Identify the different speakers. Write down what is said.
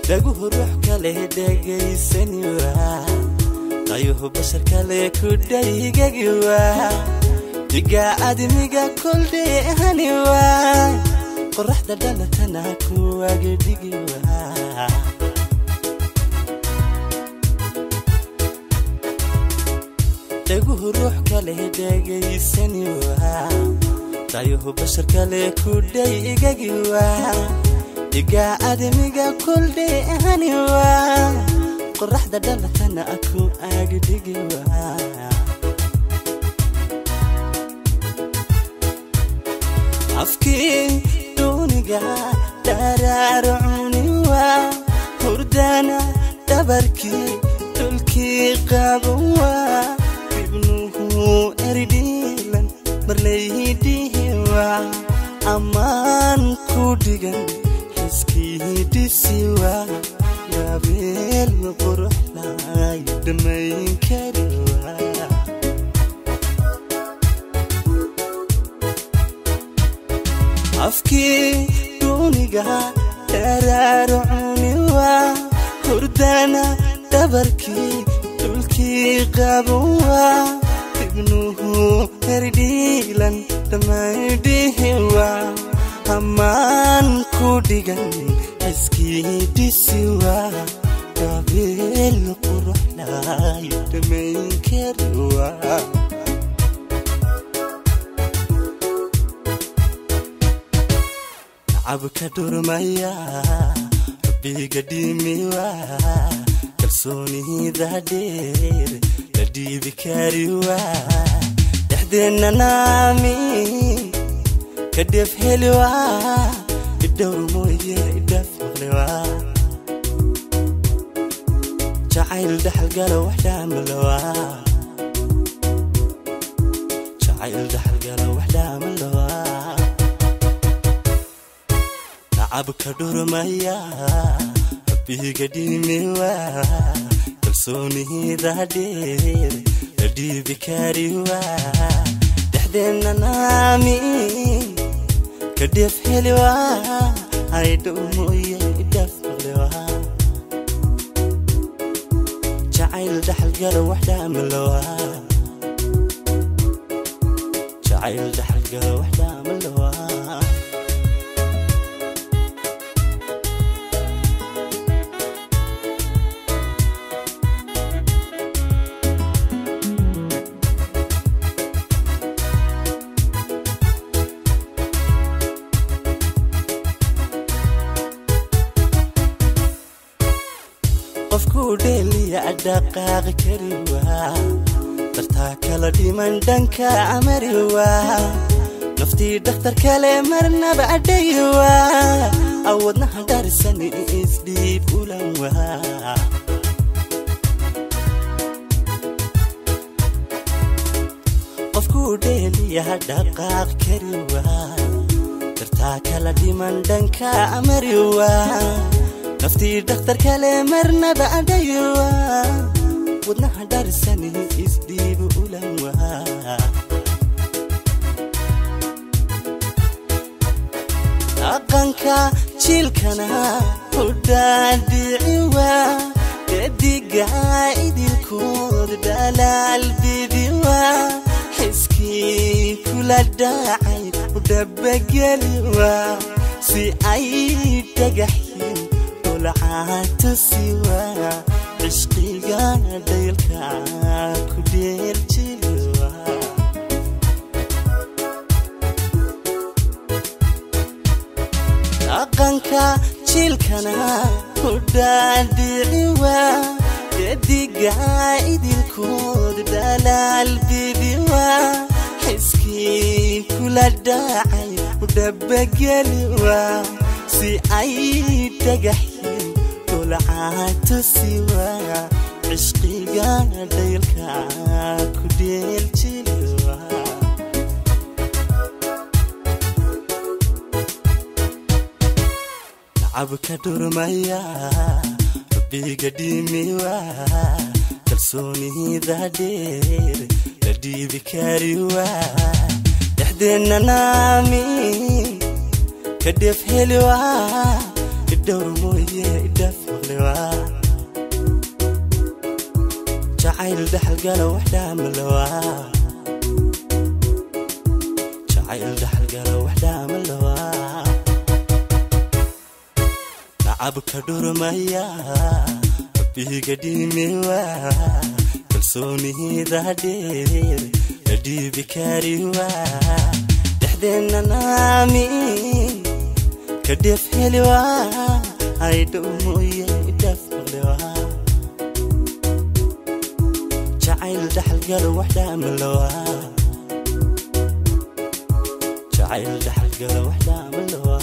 Speaker 1: dhaguhu ruux kale dhagaysani waa qayuhu bashar kale ku dhaygagi waa diga admiga kuldheehani waa qorraxda dhalatana ku agdhigi waa dhaguhu ruux kale dhagaysani waa qayuhu bashar kale ku dhaygagi waa diga admiga kuldheehani waa qorraxda dhalatana ku agdhigi waa afki duniga dararuni waa hurdana dabarki dulki qabuwa ibnuhu eridilan marlaydihi waa amaan ku dhigan iskidisiwa gabeel quruxlay dhamayn kariwa afki duniga dararuni waa hurdana dabarki dulki qabuwa ibnuhu eridilan dhamaydihi waa amaan ku dhigan iskidisiwa gabeel quruxlay dhamayn kariwa abka durmaya biga dimiwa kalsoonida dheer la dhiibi kariwa dhaxdeena naami kadef helwa idowr mooye idaf maqlewa jacayl dhaxal galo wax dhaamalawa jacayl dhaxal galo wax dhaamalawa abka durmaya biga dimiwa kalsoonida dheer la dhiibi kariwa dhaxdeena naami kadef helwa idowr mooye idaf maqlewa jacayl dhaxal galo wax dhaamalawa jacayl dhaxal galo wax dhaamalawa qofku dheeliya dhaqaaq kariwa dartaa kala dhiman dhanka amariwa naftii dhakhtar kale marnaba adhaywa awadnaha dharisan isdhiib ulanwa qofku dheeliya dhaqaaq kariwa dartaa kala dhiman dhanka amariwa naftii dhakhtar kale marnaba adhaywa wadnaha dharisan isdhiib ulanwa aqanka jilkana hudadiciwa dediga idilkood dalaal bidiwa xiskii kula dhacay udhabageliwa si ay dhagaxyin dolcaatu siwa cishqiga daylka ku dheeljiliwa aqanka jilkana hudadiciwa dediga idilkood dalaal bidiwa xiskii kula dhacay udhabageliwa si ay dhagaxyin dolcaatu siwa cishqiga daylka ku dheeljiliwa abka durmaya biga dimiwa kalsoonida dheer la dhiibi kariwa dhaxdeena naami kadef helwa idowr mooye idaf مغلوا جعيل دحل قالوا وحدة ملوا جعيل دحل قالوا وحدة ملوا لعبك دور ميا بيه قديمي وا كلسوني دادير دي بكاري وا دحدنا نامي كدف هلوا هيدومو يدف مغلوا جعيل دحل قالوا وحدة ملوا جعيل دحل قالوا وحدة ملوا